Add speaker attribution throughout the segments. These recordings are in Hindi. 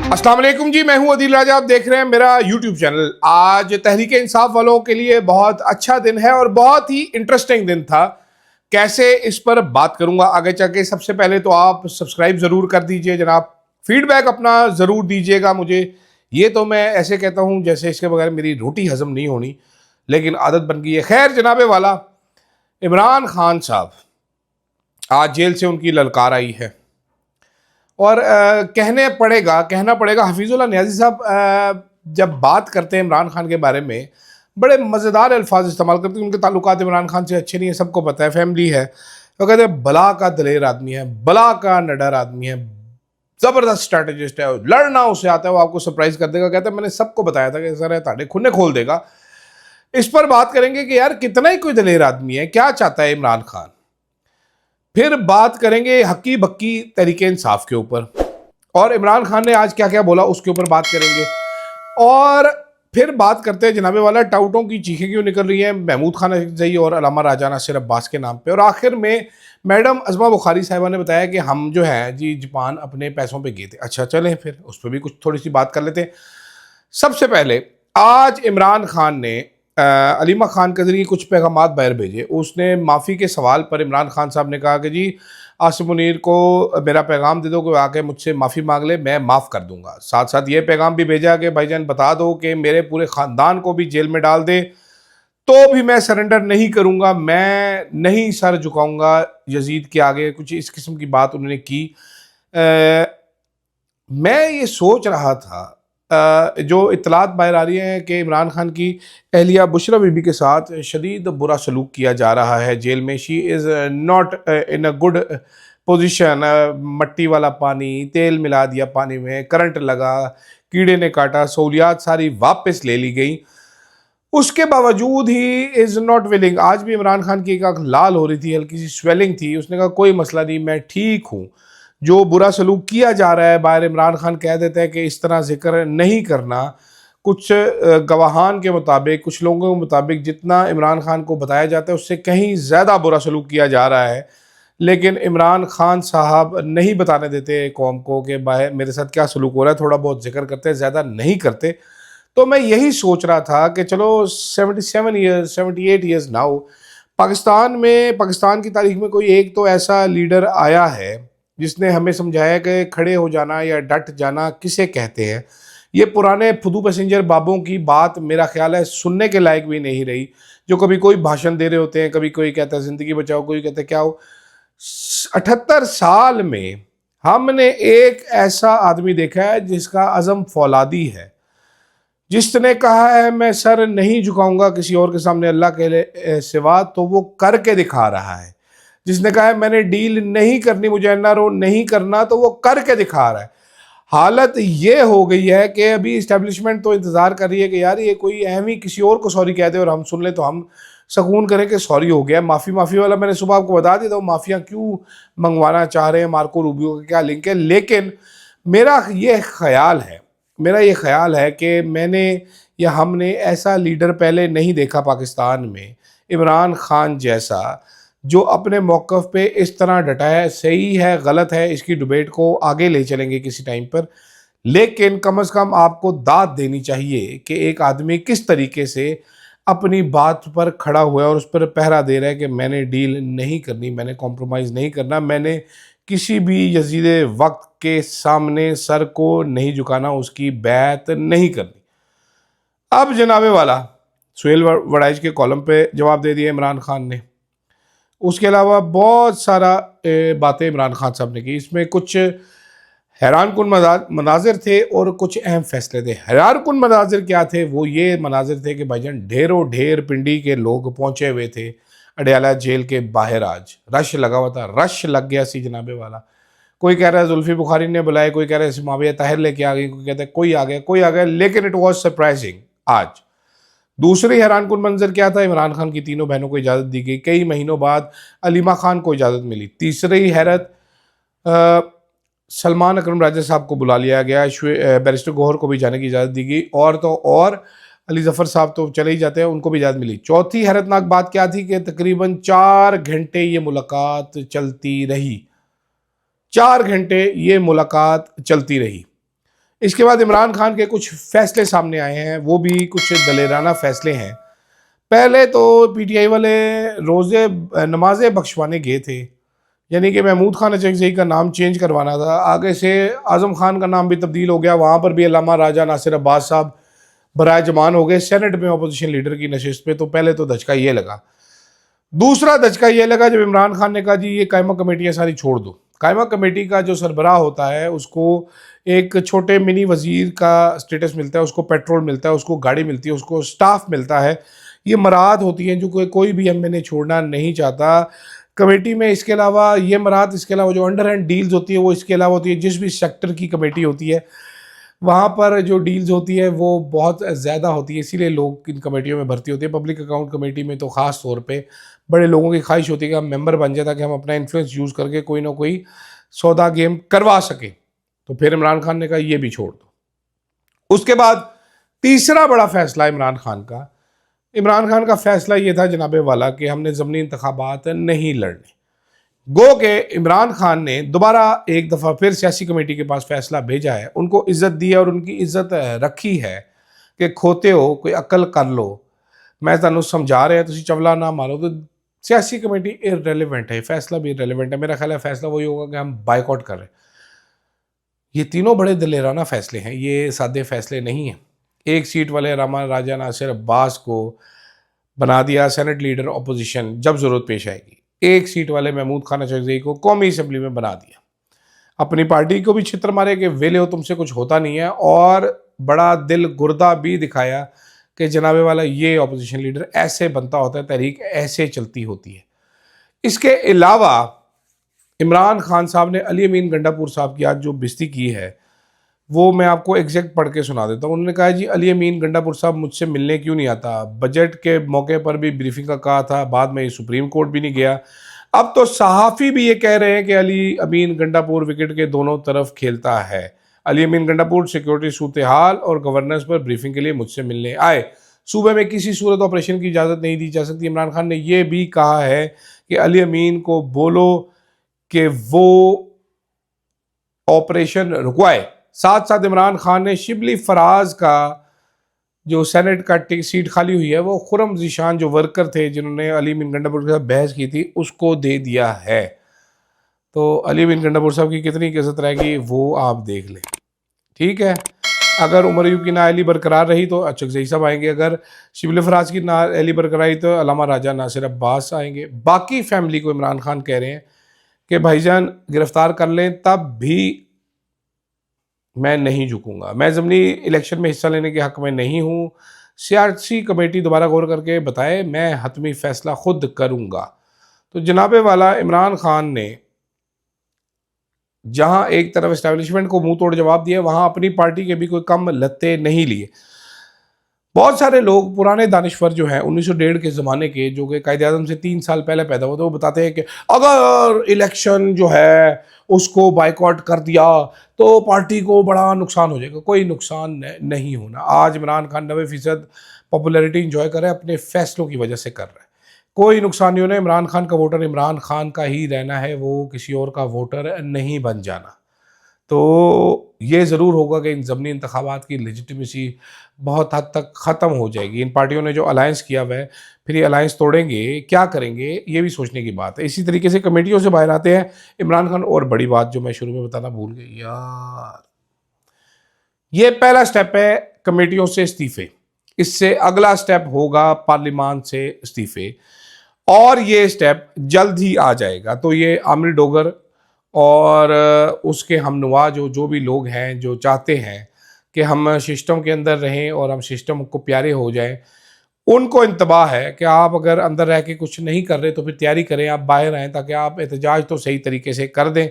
Speaker 1: अस्सलाम वालेकुम जी, मैं हूं अदील राजा। आप देख रहे हैं मेरा यूट्यूब चैनल। आज तहरीक इंसाफ वालों के लिए बहुत अच्छा दिन है और बहुत ही इंटरेस्टिंग दिन था। कैसे, इस पर बात करूंगा आगे चल के। सबसे पहले तो आप सब्सक्राइब ज़रूर कर दीजिए जनाब। फीडबैक अपना ज़रूर दीजिएगा मुझे। ये तो मैं ऐसे कहता हूं जैसे इसके बगैर मेरी रोटी हजम नहीं होनी, लेकिन आदत बन गई है। खैर जनाबे वाला, इमरान खान साहब आज जेल से उनकी ललकार आई है और कहना पड़ेगा हफीजुल्लाह न्याजी साहब जब बात करते हैं इमरान खान के बारे में बड़े मज़ेदार अल्फाज इस्तेमाल करते हैं। उनके ताल्लुकात इमरान खान से अच्छे नहीं है, सबको पता है, फैमिली है। वो कहते हैं बला का दलेर आदमी है, बला का निडर आदमी है, ज़बरदस्त स्ट्रैटेजिस्ट है, लड़ना उसे आता है, वो आपको सरप्राइज कर देगा। कहते हैं मैंने सबको बताया था कि सर है ताड़े खुन्ने खोल देगा। इस पर बात करेंगे कि यार कितना ही कोई दलेर आदमी है, क्या चाहता है इमरान खान। फिर बात करेंगे हक्की बक्की तरीके इंसाफ के ऊपर, और इमरान खान ने आज क्या क्या बोला उसके ऊपर बात करेंगे। और फिर बात करते हैं जनाबे वाला, टाउटों की चीखें क्यों निकल रही हैं महमूद खान अकरज़ई और अलामा राजा नासिर अब्बास के नाम पे। और आखिर में मैडम अज़मा बुखारी साहिबा ने बताया कि हम जो है जी जापान अपने पैसों पे गए थे। अच्छा चलें फिर उस पर भी कुछ थोड़ी सी बात कर लेते हैं। सबसे पहले आज इमरान खान ने अलीमा खान के ज़रिए कुछ पैगामात बाहर भेजे। उसने माफ़ी के सवाल पर इमरान खान साहब ने कहा कि जी आसिम मुनीर को मेरा पैगाम दे दो कि आके मुझसे माफ़ी मांग ले, मैं माफ़ कर दूंगा। साथ साथ ये पैगाम भी भेजा कि भाईजान बता दो कि मेरे पूरे ख़ानदान को भी जेल में डाल दे तो भी मैं सरेंडर नहीं करूंगा, मैं नहीं सर झुकाऊंगा यजीद के आगे। कुछ इस किस्म की बात उन्होंने की। मैं ये सोच रहा था जो इत्तलात बाहर आ रही हैं कि इमरान खान की अहलिया बुशरा बीबी के साथ शदीद बुरा सलूक किया जा रहा है जेल में। She is not in a good position. मट्टी वाला पानी, तेल मिला दिया पानी में, करंट लगा, कीड़े ने काटा, सहूलियात सारी वापस ले ली गई। उसके बावजूद ही इज़ नॉट विलिंग। आज भी इमरान खान की एक आँख लाल हो रही थी, हल्की सी स्वेलिंग थी। उसने कहा कोई मसला नहीं, मैं ठीक हूँ। जो बुरा सलूक किया जा रहा है बाहर, इमरान खान कह देता है कि इस तरह जिक्र नहीं करना। कुछ गवाहान के मुताबिक, कुछ लोगों के मुताबिक जितना इमरान खान को बताया जाता है उससे कहीं ज़्यादा बुरा सलूक किया जा रहा है। लेकिन इमरान खान साहब नहीं बताने देते कौम को कि बाहर मेरे साथ क्या सलूक हो रहा है। थोड़ा बहुत जिक्र करते हैं, ज़्यादा नहीं करते। तो मैं यही सोच रहा था कि चलो 77 ईयर्स 78 ईयर्स नाउ पाकिस्तान में, पाकिस्तान की तारीख में कोई एक तो ऐसा लीडर आया है जिसने हमें समझाया कि खड़े हो जाना या डट जाना किसे कहते हैं। ये पुराने फुदू पैसेंजर बाबों की बात मेरा ख्याल है सुनने के लायक भी नहीं रही, जो कभी कोई भाषण दे रहे होते हैं, कभी कोई कहता है ज़िंदगी बचाओ, कोई कहता है क्या हो। 78 साल में हमने एक ऐसा आदमी देखा है जिसका अज़म फौलादी है, जिसने कहा है मैं सर नहीं झुकाऊंगा किसी और के सामने अल्लाह के सिवा, तो वो करके दिखा रहा है। जिसने कहा है मैंने डील नहीं करनी, मुझे एनआरओ नहीं करना, तो वो करके दिखा रहा है। हालत ये हो गई है कि अभी इस्टेब्लिशमेंट तो इंतज़ार कर रही है कि यार ये कोई अहम ही किसी और को सॉरी कह दे और हम सुन ले तो हम सुकून करें कि सॉरी हो गया। माफ़ी वाला मैंने सुबह आपको बता दिया था, वो माफ़िया क्यों मंगवाना चाह रहे हैं, मार्को रूबियो का क्या लिंक है। लेकिन मेरा ये ख्याल है कि मैंने या हमने ऐसा लीडर पहले नहीं देखा पाकिस्तान में, इमरान खान जैसा, जो अपने मौक़िफ़ पे इस तरह डटा है। सही है गलत है इसकी डिबेट को आगे ले चलेंगे किसी टाइम पर, लेकिन कम से कम आपको दाद देनी चाहिए कि एक आदमी किस तरीके से अपनी बात पर खड़ा हुआ है और उस पर पहरा दे रहा है कि मैंने डील नहीं करनी, मैंने कॉम्प्रोमाइज़ नहीं करना, मैंने किसी भी यजीद वक्त के सामने सर को नहीं झुकाना, उसकी बैत नहीं करनी। अब जनाबे वाला सुहेल वड़ाइच के कॉलम पे जवाब दे दिया इमरान खान ने। उसके अलावा बहुत सारा बातें इमरान खान साहब ने की। इसमें कुछ हैरान कुन मनाजिर थे और कुछ अहम फैसले थे। हैरान कुन मनाजिर क्या थे? वो ये मनाजिर थे कि भाईजान ढेरों ढेर पिंडी के लोग पहुँचे हुए थे अडयाला जेल के बाहर। आज रश लगा हुआ था, रश लग गया सी जनाबे वाला। कोई कह रहा है जुल्फी बुखारी ने बुलाए, कोई कह रहा है माविया ताहिर लेके आ गई, कोई कहता है कोई आ गया, लेकिन इट वॉज सरप्राइजिंग। आज दूसरी हैरान कुन मंजर क्या था? इमरान खान की तीनों बहनों को इजाज़त दी गई, कई महीनों बाद अलीमा खान को इजाज़त मिली। तीसरी हैरत, सलमान अकरम राजा साहब को बुला लिया गया, बैरिस्टर गौहर को भी जाने की इजाज़त दी गई, और तो और अली जफ़र साहब तो चले ही जाते हैं, उनको भी इजाज़त मिली। चौथी हैरतनाक बात क्या थी कि तकरीबन 4 घंटे ये मुलाकात चलती रही। 4 घंटे ये मुलाकात चलती रही। इसके बाद इमरान खान के कुछ फैसले सामने आए हैं, वो भी कुछ दलेराना फैसले हैं। पहले तो पीटीआई वाले रोज़े नमाजें बख्शवाने गए थे, यानी कि महमूद खान अचकज़ई का नाम चेंज करवाना था। आगे से आज़म खान का नाम भी तब्दील हो गया, वहाँ पर भी अल्लामा राजा नासिर अब्बास साहब बराए जमान हो गए सेनेट में अपोजिशन लीडर की नशिस्त पे। तो पहले तो धचका ये लगा। दूसरा धचका ये लगा जब इमरान खान ने कहा जी ये कायमा कमेटियाँ सारी छोड़ दो। कायमा कमेटी का जो सरबराह होता है उसको एक छोटे मिनी वजीर का स्टेटस मिलता है, उसको पेट्रोल मिलता है, उसको गाड़ी मिलती है, उसको स्टाफ मिलता है। ये मराहत होती हैं जो कोई भी एमएनए छोड़ना नहीं चाहता कमेटी में। इसके अलावा ये मराहत, इसके अलावा जो अंडर हैंड डील्स होती है वो इसके अलावा होती है। जिस भी सेक्टर की कमेटी होती है वहाँ पर जो डील्स होती है वो बहुत ज़्यादा होती है, इसीलिए लोग इन कमेटियों में भर्ती होते हैं। पब्लिक अकाउंट कमेटी में तो ख़ास तौर पे बड़े लोगों की ख्वाहिश होती है कि हम मेंबर बन जाए ताकि हम अपना इन्फ्लुएंस यूज़ करके कोई ना कोई सौदा गेम करवा सकें। तो फिर इमरान खान ने कहा ये भी छोड़ दो। उसके बाद तीसरा बड़ा फैसला इमरान खान का फैसला ये था जनाबे वाला कि हमने ज़मनी इंतखाबात नहीं लड़ने। गो के इमरान खान ने दोबारा एक दफ़ा फिर सियासी कमेटी के पास फैसला भेजा है, उनको इज्जत दी है और उनकी इज्जत रखी है कि खोते हो कोई अक्ल कर लो, मैं तुहानू समझा रहा तुसी चवला ना मारो। तो सियासी कमेटी इररेलेवेंट है, फैसला भी इररेलेवेंट है। मेरा ख्याल है फैसला वही होगा कि हम बाइकआउट कर रहे हैं। ये तीनों बड़े दलेराना फैसले हैं, ये सादे फैसले नहीं हैं। एक सीट वाले रामा राजा नासिर अब्बास को बना दिया सेनेट लीडर अपोजिशन जब ज़रूरत पेश आएगी। एक सीट वाले महमूद खान अचकज़ई को कौमी असम्बली में बना दिया। अपनी पार्टी को भी छितर मारे कि वेले हो तुमसे कुछ होता नहीं है, और बड़ा दिल गुर्दा भी दिखाया कि जनाबे वाला ये अपोजिशन लीडर ऐसे बनता होता है, तहरीक ऐसे चलती होती है। इसके अलावा इमरान खान साहब ने अली अमीन गंडापुर साहब की आज जो बेइज्जती की है वो मैं आपको एग्जैक्ट पढ़ के सुना देता हूँ। उन्होंने कहा जी अली अमीन गंडापुर साहब मुझसे मिलने क्यों नहीं आता, बजट के मौके पर भी ब्रीफिंग का कहा था, बाद में सुप्रीम कोर्ट भी नहीं गया। अब तो सहाफ़ी भी ये कह रहे हैं कि अली अमीन गंडापुर विकेट के दोनों तरफ खेलता है। अली अमीन गंडापुर सिक्योरिटी सूरत हाल और गवर्नेंस पर ब्रीफिंग के लिए मुझसे मिलने आए। सूबे में किसी सूरत ऑपरेशन की इजाज़त नहीं दी जा सकती। इमरान खान ने यह भी कहा है कि अली अमीन को बोलो कि वो ऑपरेशन रुकवाए। साथ साथ इमरान खान ने शिबली फराज का जो सेनेट का सीट खाली हुई है वो खुरम जीशान जो वर्कर थे जिन्होंने अली अमीन गंडापुर के साथ बहस की थी उसको दे दिया है। तो अली अमीन गंडापुर साहब की कितनी इज्जत रहेगी वो आप देख लें। ठीक है, अगर उमर यूब की नाअहली बरकरार रही तो अचकज़ई साहब आएंगे, अगर शिबली फराज की नाअहली बरकरार रही तो अल्लामा राजा नासिर अब्बास आएंगे। बाकी फैमिली को इमरान खान कह रहे हैं कि भाईजान गिरफ्तार कर लें तब भी मैं नहीं झुकूंगा, मैं ज़मनी इलेक्शन में हिस्सा लेने के हक़ में नहीं हूँ। सियासी कमेटी दोबारा गौर करके बताए, मैं हतमी फ़ैसला खुद करूँगा। तो जनाबे वाला इमरान खान ने जहाँ एक तरफ इस्टेब्लिशमेंट को मुंह तोड़ जवाब दिया, वहाँ अपनी पार्टी के भी कोई कम लत्ते नहीं लिए। बहुत सारे लोग पुराने दानिश्वर जो हैं 1901 के ज़माने के, जो कि कायदे आज़म से 3 साल पहले पैदा हुए थे, वो बताते हैं कि अगर इलेक्शन जो है उसको बाइकआउट कर दिया तो पार्टी को बड़ा नुकसान हो जाएगा। कोई नुकसान नहीं होना। आज इमरान खान 90% पॉपुलैरिटी इंजॉय कर रहे हैं, अपने फैसलों की वजह से कर रहे हैं। कोई नुकसान नहीं होना। इमरान खान का वोटर इमरान खान का ही रहना है, वो किसी और का वोटर नहीं बन जाना। तो ये ज़रूर होगा कि इन ज़मनी इंतखाबात की लेजिटिमेसी बहुत हद तक ख़त्म हो जाएगी। इन पार्टियों ने जो अलायंस किया हुआ है, फिर ये अलायंस तोड़ेंगे, क्या करेंगे, ये भी सोचने की बात है। इसी तरीके से कमेटियों से बाहर आते हैं इमरान खान। और बड़ी बात जो मैं शुरू में बताना भूल गई यार, ये पहला स्टेप है कमेटियों से इस्तीफ़े। इससे अगला स्टेप होगा पार्लिमान से इस्तीफ़े, और ये स्टेप जल्द ही आ जाएगा। तो ये आमिर डोगर और उसके हमनुआ जो भी लोग हैं जो चाहते हैं कि हम सिस्टम के अंदर रहें और हम सिस्टम को प्यारे हो जाएं, उनको इंतबाह है कि आप अगर अंदर रह के कुछ नहीं कर रहे तो फिर तैयारी करें, आप बाहर आएँ ताकि आप एहतजाज तो सही तरीके से कर दें।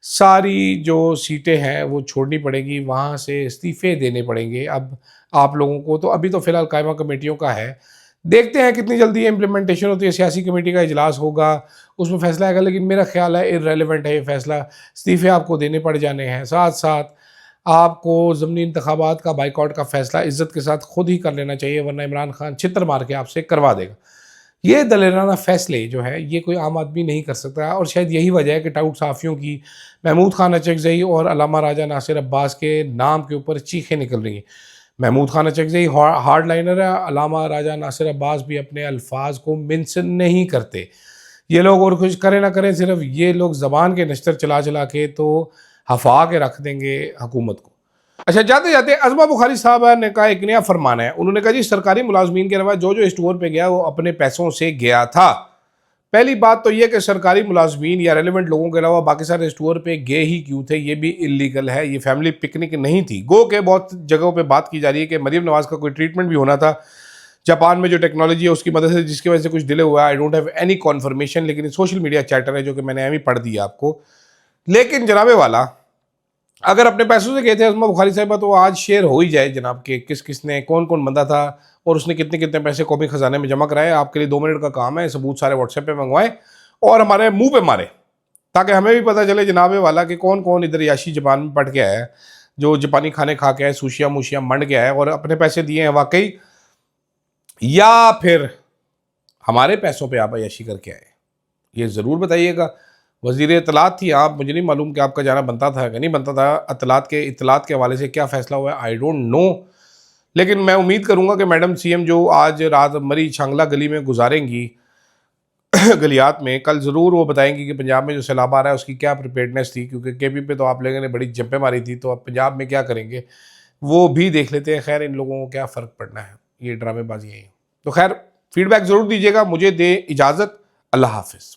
Speaker 1: सारी जो सीटें हैं वो छोड़नी पड़ेगी, वहाँ से इस्तीफ़े देने पड़ेंगे अब आप लोगों को। तो अभी तो फ़िलहाल कायमा कमेटियों का है, देखते हैं कितनी जल्दी इम्प्लीमेंटेशन होती है। सियासी कमेटी का इजलास होगा, उसमें फ़ैसला आएगा, लेकिन मेरा ख्याल है इररेलेवेंट है ये फ़ैसला। इस्तीफ़े आपको देने पड़ जाने हैं। साथ साथ आपको ज़मनी इंतखाबात का बाइकआउट का फ़ैसला इज़्ज़त के साथ खुद ही कर लेना चाहिए, वरना इमरान खान छितर मार के आपसे करवा देगा। ये दलेराना फैसले जो है ये कोई आम आदमी नहीं कर सकता, और शायद यही वजह है कि टाउट साफ़ियों की महमूद खान अचकज़ई और अल्लामा राजा नासिर अब्बास के नाम के ऊपर चीखें निकल रही हैं। महमूद खान अचकज़ई हार्ड लाइनर है, अल्लामा राजा नासिर अब्बास भी अपने अल्फाज को मेंशन नहीं करते। ये लोग और कुछ करें ना करें, सिर्फ ये लोग ज़बान के नश्तर चला चला के तो हफा के रख देंगे हुकूमत को। अच्छा, जाते जाते अज़मा बुखारी साहब ने का एक नया फरमान है। उन्होंने कहा जी सरकारी मुलाजमीन के अलावा जो जो स्टोर पे गया वो अपने पैसों से गया था। पहली बात तो ये कि सरकारी मुलाजमीन या रेलिवेंट लोगों के अलावा बाकी सारे स्टोर पे गए ही क्यों थे, ये भी इलीगल है। ये फैमिली पिकनिक नहीं थी। गो के बहुत जगहों पे बात की जा रही है कि मरीम नवाज का कोई ट्रीटमेंट भी होना था जापान में, जो टेक्नोलॉजी है उसकी मदद से, जिसकी वजह से कुछ डिले हुआ है। I don't have any conformation, लेकिन सोशल मीडिया चैटर है जो कि मैंने अभी पढ़ दिया आपको। लेकिन जनाबे वाला, अगर अपने पैसों से गए थे अज़मा बुखारी साहिबा, तो आज शेयर हो ही जाए जनाब के किस किस ने, कौन कौन बंदा था और उसने कितने कितने पैसे कौमी खजाने में जमा कराए। आपके लिए 2 मिनट का काम है, सबूत सारे व्हाट्सएप पे मंगवाएं और हमारे मुंह पे मारे, ताकि हमें भी पता चले जनाबे वाला कि कौन कौन इधर याशी जबान में पढ़ के आया है, जो जापानी खाने खा के आए, सुशिया मुशिया मंड के आए और अपने पैसे दिए हैं वाकई, या फिर हमारे पैसों पे आप अय्याशी करके आए। ये ज़रूर बताइएगा। वज़ीर इत्तलात थी आप, मुझे नहीं मालूम कि आपका जाना बनता था कि नहीं बनता था। इत्तलात के हवाले से क्या फ़ैसला हुआ है आई डोंट नो, लेकिन मैं उम्मीद करूँगा कि मैडम सीएम जो आज रात मरी छांगला गली में गुजारेंगी गलियात में, कल ज़रूर वो बताएंगी कि पंजाब में जो सैलाब आ रहा है उसकी क्या प्रिपेयर्डनेस थी, क्योंकि केपी पे तो आप लोगों ने बड़ी जंपें मारी थी, तो अब पंजाब में क्या करेंगे वो भी देख लेते हैं। खैर, इन लोगों को क्या फ़र्क पड़ना है, ये ड्रामेबाजी है। तो खैर, फीडबैक ज़रूर दीजिएगा। मुझे दे इजाज़त, अल्लाह हाफ़िज़।